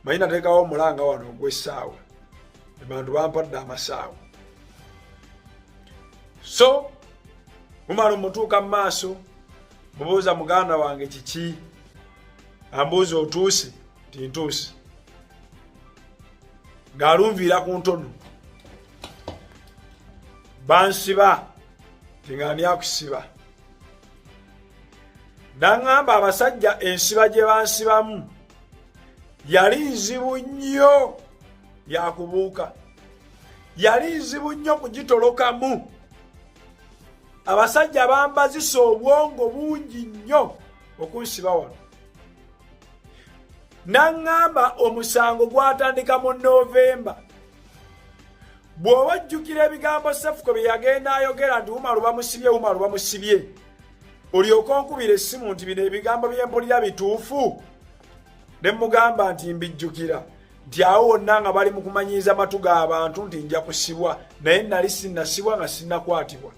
manyi nateekawo omulanga wano ogw'essaawa, abantu bampadde amasaawa. So Umaru mutuuka mu maaso mubuuza muganda wange kiki, ambuuza otuuse tintuuse, ng'alunviira ku ntono, bansiba tingaani akusiba. Naŋŋamba abasajja ensiba gye bansibamu yali nzibu nnyo yakubuuka, yali nzibu nnyo kugitolokamu. Abasajja bambazisa obwongo bungi nnyo okunsiba wano. Naŋŋamba omusango gwatandika mu Novemba. Bw'oba ojjukira ebigambo Sefuko bye yagenda ayogera nti Umaru bamusibye, olyoka onkubira essimu nti bino ebigambo bye mpulira bituufu, ne mugamba nti mbijjukira, nti awo wonna nga bali mu kumanyiiza matu g'abantu nti nja kusibwa, naye nali sinnasibwa nga sinnakwatibwa,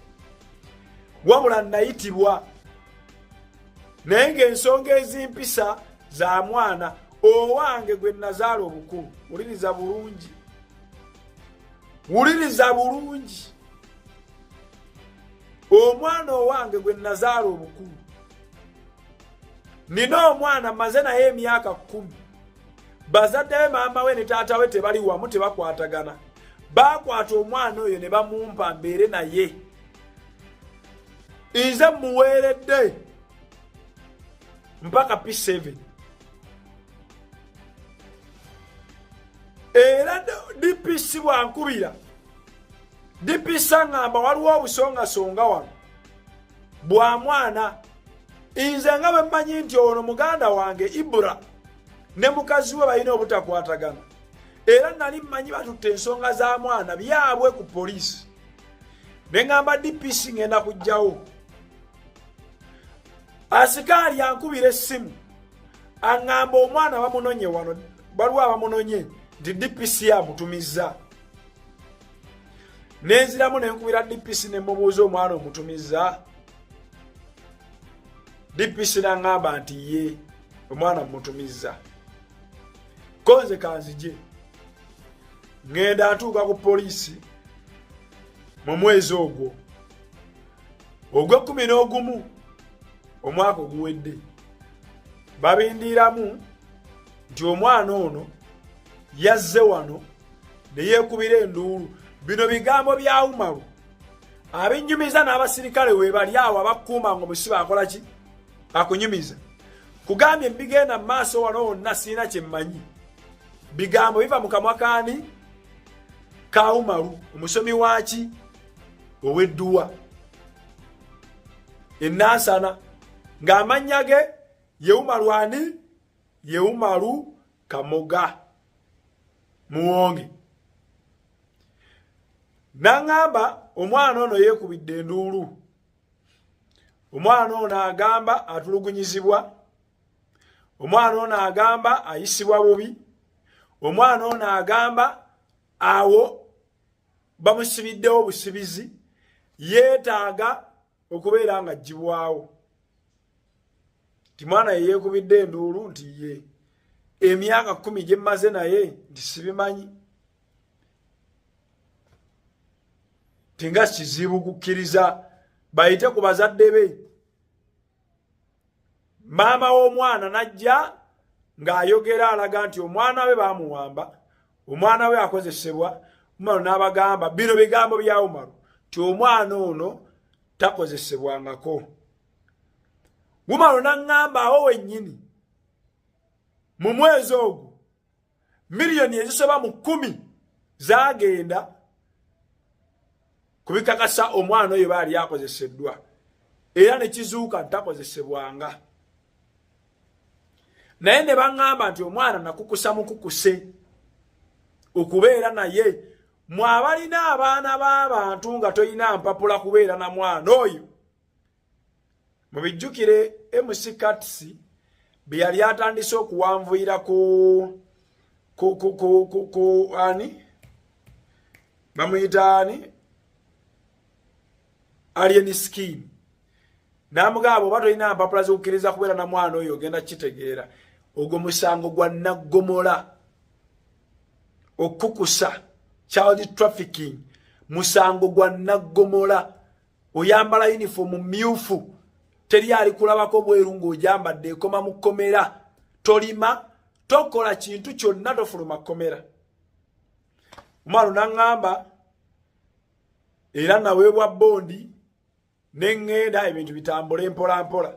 wabula nayitibwa. Naye ng'ensonga ezimpisa za mwana owange gwe nazaala obukulu. Wuliriza bulungi, omwana owange gwe nazaala obukulu. Nina omwana maze naye emyaka 10. Bazadde be maama we ne taata we tebali wamu, tebakwatagana. Bakwata omwana oyo ne bamumpa mbeere naye. Nze muweeredde mpaka P7. Era DPC bwankubira, DPC ngamba waliwo obusongasonga wano bwa mwana. Nze nga bwe mmanyi nti ono muganda wange Ibra ne mukazi we balina obutakwatagana, era nali mmanyi batutte ensonga za mwana byabwe ku poliisi. Ne ngamba DPC ngenda kujjawo. Asikaali ankubira essimu aŋŋamba omwana bamunonye wano, baliwo abamunonye nti DPC amutumizza. Nenziramu ne nkubira DPC ne mubuuza omwana omutumizza. DPC n'aŋŋamba nti ye omwana mutumizza. Konze kanzije ngenda atuuka ku poliisi mu mwezi ogwo ogw'11 omwaka oguwedde. Babindiiramu nti omwana ono yazze wano ne yeekubira enduulu. Bino bigambo bya Umaru abinyumiza n'abasirikale we bali awo abakuuma ng'omusibe akola ki? Akunyumiza. Kugambye mbigenda mu maaso wano wonna sirina kye mmanyi. Bigambo biva mu kamwa kaani? Ka Umaru, omusomi waaki? Ow'edduwa. Ennansana ng'amannya ge ye Umaru ani? Ye Umaru Kamoga Muwonge. Naŋŋamba omwana ono yeekubidde enduulu. Omwana ono agamba atulugunyizibwa. Omwana ono agamba ayisibwa bubi. Omwana ono agamba awo bamusibiddewo busibizi, yeetaaga okubeera nga ajjibwawo. Ti mwana ye yeekubidde enduulu nti ye emyaka 10 gye mmaze naye nti sibimanyi. Tinga kizibu kukkiriza bayite ku bazadde be. Maama w'omwana najja ng'ayogera alaga nti omwana we baamuwamba, omwana we akozesebwa. Umaru n'abagamba bino bigambo bya Umaru ti omwana ono takozesebwangako. Umaru n'aŋŋamba awo wennyini mu mwezi ogwo miliyoni ezisoba mu 10 zaagenda kubikakasa omwana oyo baali akozeseddwa, era ne kizuuka ntakozesebwanga. Naye ne baŋŋamba nti omwana nakukusa mukukuse okubeera naye. Mwabalina abaana b'abantu nga toyina mpapula kubeera na mwana oyo. Mubijjukire MC Katsi bye yali atandise okuwanvuira ku ani bamuyita ani alien scheme namugamba oba tolina mpapula z'okukkiriza kubeera na mwana oyo ogenda kitegeera ogwo musango gwa naggomola okukusa child trafficking musango gwa naggomola oyambala uniform myufu teri ali kulabako bweru ng'ojambadde ekoma mu kkomera tolima tokola kintu kyonna tofuluma kkomera omwana naŋŋamba era naweebwa bondi neŋŋenda ebintu bitambule mpola mpola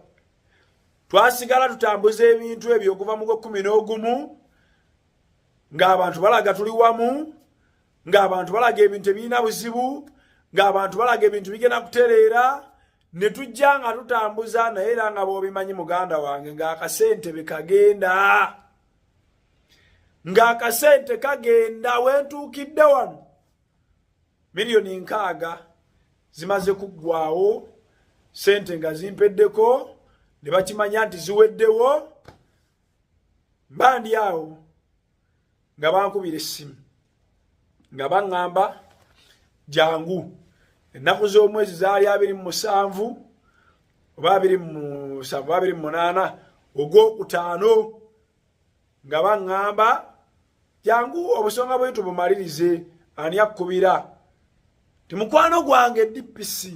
twasigala tutambuza ebintu ebyo okuva mu 11 ng'abantu balaga tuli wamu ng'abantu balaga ebintu ebirina buzibu ng'abantu balaga ebintu bigenda kutereera ne tujja nga tutambuza naye era nga bw'obimanyi muganda wange ng'akasente bekagenda ng'akasente kagenda wentuukidde wano miliyoni 6 zimaze kuggwawo sente nga zimpeddeko ne bakimanya nti ziweddewo mba ndi awo nga bankubira essimu nga baŋŋamba jangu ennaku z'omwezi zaali 27 oba 27 28 ogwokutaano nga baŋŋamba jangu obusonga bwetu bumalirize ani akkubira ti mukwano gwange DPC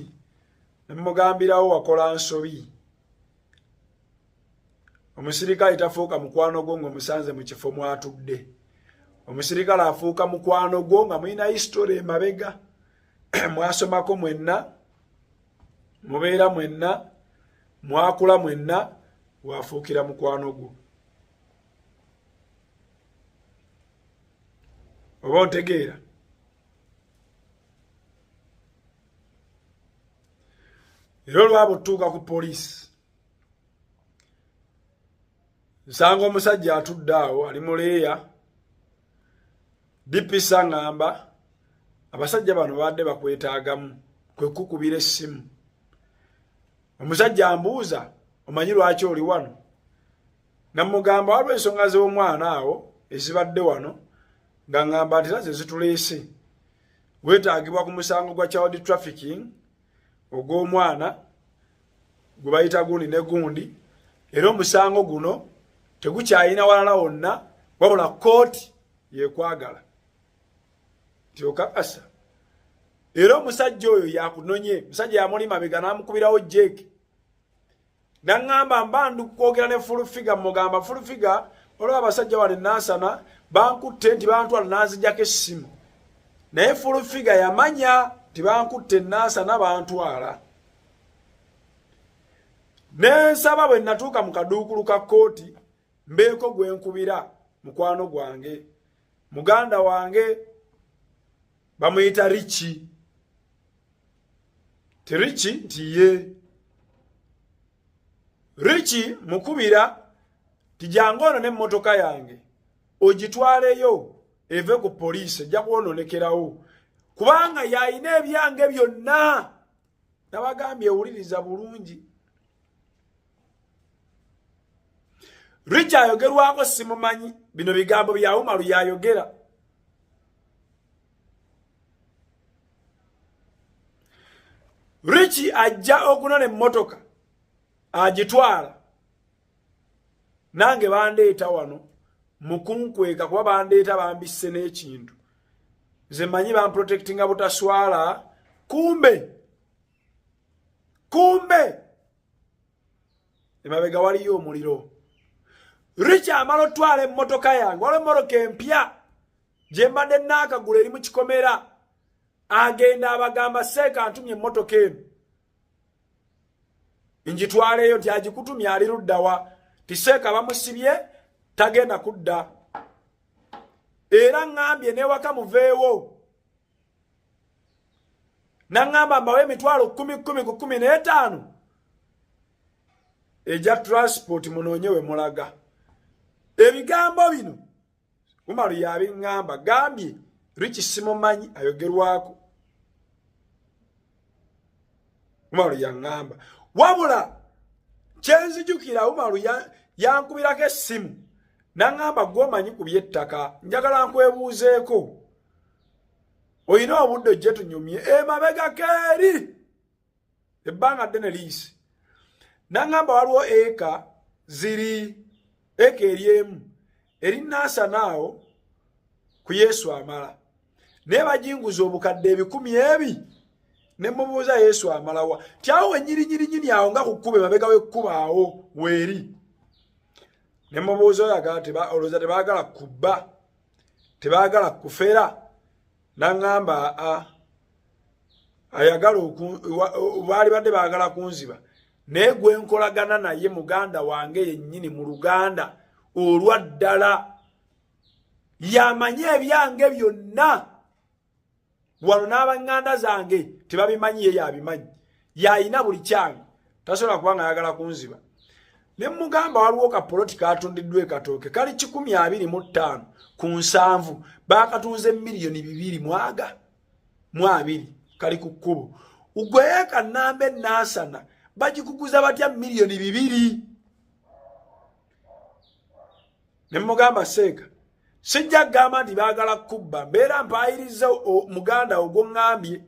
nemugambirawo wakola nsobi omusirikale tafuuka mukwano gwo ng'omusanze mu kifo mwatudde omusirikale afuuka mukwano gwo nga mulina history emabega mwasomako mwenna mubeera mwenna mwakula mwenna wafuukira mukwano gwo oba ontegeera era olwaba otuuka ku poliisi nsanga omusajja atudde awo ali muleeya DPC aŋŋamba abasajja bano badde bakwetaagamu kwe kukubira essimu omusajja ambuuza omanyi lwaki oli wano namugamba waliwo ensonga z'omwana awo ezibadde wano nga ŋŋamba nti naze zituleese weetaagibwa ku musango gwa child trafficking ogw'omwana gwe bayita gundi ne gundi era omusango guno tegukyayina walala wonna wabula kooti yekwagala tyokakasa era omusajja oyo yakunonye musajja yamuli mabega n'amukubirawo jeke naŋŋamba mbandu kwogera ne fulufiga mugamba fulufiga olwo abasajja wano nansana bankutte nti bantwala nanzijjako essimu naye fulufiga yamanya tibankutte nansana bantwala nensaba bwe natuuka mu kaduukulu ka kooti mbeeko gwenkubira mukwano gwange muganda wange bamuyita Richi ti Richi nti ye Richi mukubira tijanga ono n'emmotoka yange ogitwaleyo eve ku poliisi ejja kwononekerawo kubanga yayina ebyange byonna nabagambye ewuliriza bulungi Richi ayogerwako simumanyi bino bigambo bya Umaru yayogera Richi ajja okunona emmotoka agitwala nange bandeeta wano mukunkweka kuba bandeeta bambisse n'ekintu nze manyi bamprotectinga butaswala kumbe emabega waliyo omuliro Richi amala otwala emmotoka yange waliwo emmotoka empya gye mbadde naakagula eri mu kikomera agenda abagamba seeka antumye emmotoka eno njitwaleyo nti agikutumye ali luddawa tiseeka bamusibye tagenda kudda era ŋŋambye newaka muveewo naŋŋamba mbawo emitwalo 10 ku 15 ejja transport munoonye we mulaga ebigambo bino Umaru yabiŋŋamba gambye Richi simumanyi ayogerwako Umaru yaŋŋamba wabula kyenzijukira Umaru yankubirako essimu naŋŋamba gwomanyi ku byettaka njagala nkwebuuzeeko olina obudde ojje tunyumye emabega keeri ebbanga ddene liisi naŋŋamba waliwo eka ziri eka eri emu eri Nasanaawo ku Yesu amala naye bajinguza obukadde 10,000 ne mubuuza Yesu amalawa tyawo wenyirinyirinyini awo nga ku kkuba emabega w'ekkuba awo weeri ne mubuuza oyo agala olowooza tebaagala kubba tebaagala kufera naŋŋamba ayagala baali badde baagala kunziba naye gwe nkolagana naye muganda wange yennyini mu Luganda olwaddala yamanye ebyange byonna wano n'abaŋŋanda zange tebabimanyi ye yabimanyi yayina buli kyange tasobola kubanga ayagala kunziba ne mugamba waliwo kapoloti katundiddwa ekatooke kali 25 ku 7 bakatunze $2,200,000 kali ku kkubo ugweyeka nnambe Nasana bagikuguza batya $2,000,000 ne mugamba seeka sijja kugamba nti baagala kubba mbeera mpayiriza muganda ogw'oŋŋambye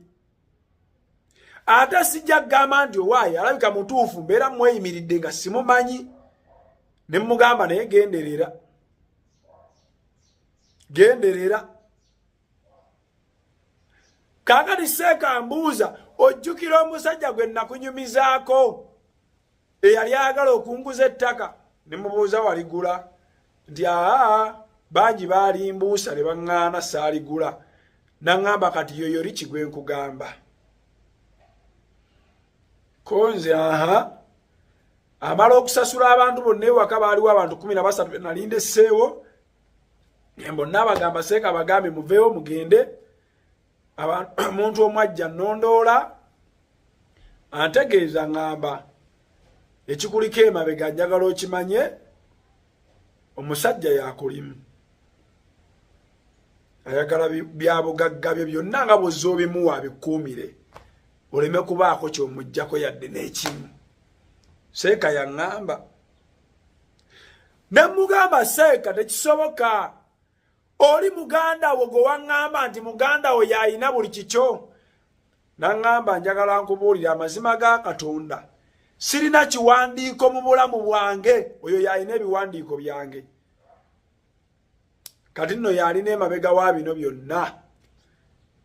ate sijja kugamba nti owaayi alabika mutuufu mbeera mweyimiridde nga simumanyi ne mugamba naye genderera kaakati seeka mbuuza ojjukira omusajja gwe nakunyumizaako eyali ayagala okunguza ettaka ne mubuuza waligula nti bangi balimbuusa ne baŋŋaana saaligula naŋŋamba kati yoyo liki gwe nkugamba konze amala okusasula abantu bonna ewaka baaliwo abantu 13 nalinda esseewo bonna abagamba seeka bagambe muveewo mugende omuntu omwajja nnondoola antegeeza ŋŋamba ekikuliko emabega njagala okimanye omusajja yakulimu ayagala byabugagga bye byonna nga bwozza obimuwa abikuumire oleme kubaako kyomuggyako yadde n'ekimu seeka yaŋŋamba ne mugamba seeka tekisoboka oli muganda wo gwe waŋŋamba nti muganda wo yayina buli kikyo naŋŋamba njagala nkubuulira amazima ga Katonda sirina kiwandiiko mu bulamu bwange oyo yayina ebiwandiiko byange kati nno yalina emabega wa bino byonna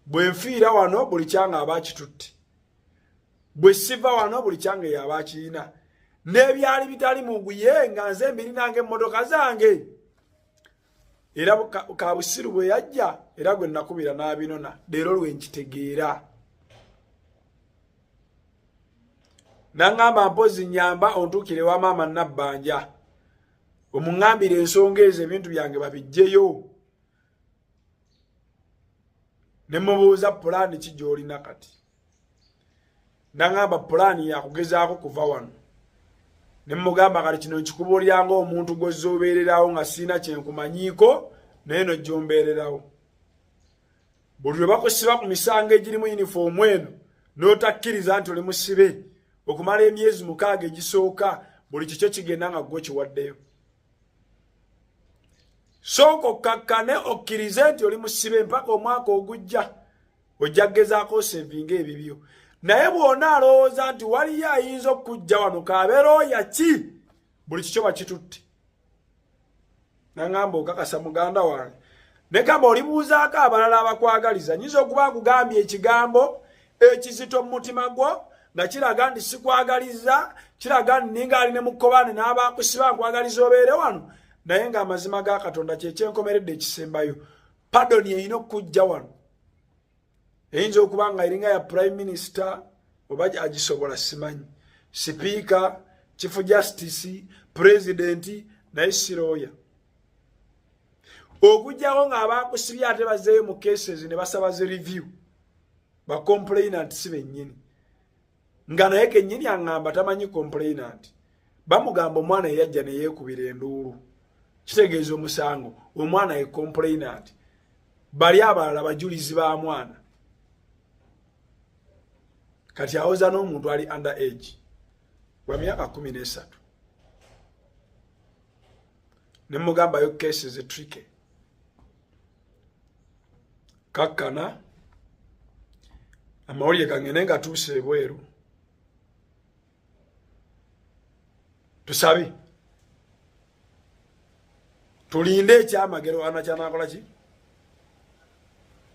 bwe nfiira wano buli kyange aba kitutte bwe siva wano buli kyange yaba kirina n'ebyali bitali muguye nga nze mbiri nange emmotoka zange era kabusiru bwe yajja era gwe nakubira n'abinona leero lwe nkitegeera naŋŋamba mpozi nyamba ontuukire wa maama Nabbanja omuŋŋambire ensonga ezo ebintu byange babiggyeyo ne mubuuza pulaani ki gy'olina kati naŋŋamba pulaani yakugezaako kuva wano ne mugamba kati kino nkikubuuliranga omuntu gw'ozza obeererawo nga sirina kyenkumanyiiko naye no gy'ombeererawo buli lwe bakusiba ku misango egirimu yunifoomu eno n'otakkiriza nti oli musibe okumala emyezi 6 egisooka buli kikyo kigenda nga gwe kiwaddeyo sooka okkakkane okkirize nti oli musibe mpaka omwaka ogujja ojja kugezaako osevinga ebibyo naye bw'ona alowooza nti waliyo ayinza okujja wano kabeerooya ki buli kikyo bakitutte naŋŋamba okakasa muganda wange ne kamba olibuuzaako abalala abakwagaliza nyinza okuba nkugambye ekigambo ekizito mu mutima gwo nga kiraga nti sikwagaliza kiraga nti ninga ali ne mukkobaane n'abakusiba nkwagaliza obeere wano naye ng'amazima ga Katonda kyekyenkomeredde ekisembayo padoni erina okujja wano eyinza okuba nga eringa ya prime minister oba agisobola simanyi sipiika chief justice presidenti naye sirooya okujjawo ng'abakusibye ate bazeeyo mu cases ne basaba ze review bacomplainant si bennyini nga naye kennyini aŋŋamba tamanyi complainant bamugamba omwana eyajja ne yeekubira enduulu kitegeeza omusango omwana ye complainant bali abalala bajulizi ba mwana kati awoza n'omuntu ali under age wa myaka 13 nemugambayo cases tricky kakkana amawulire gangene nga tuuse ebweru tusabe tulinde ekyamagero ana kyanakola ki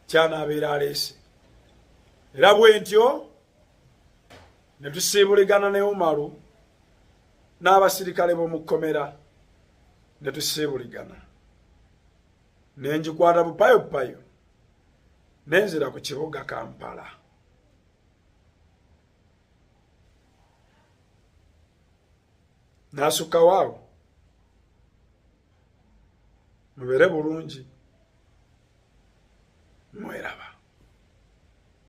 kyanabeera aleese era bwentyo ne tusiibuligana ne Umaru n'abasirikale b'omukomera ne tusiibuligana nenjikwata bupayo bupayo nenzira ku kibuga Kampala nasukka waawo mubere bulungi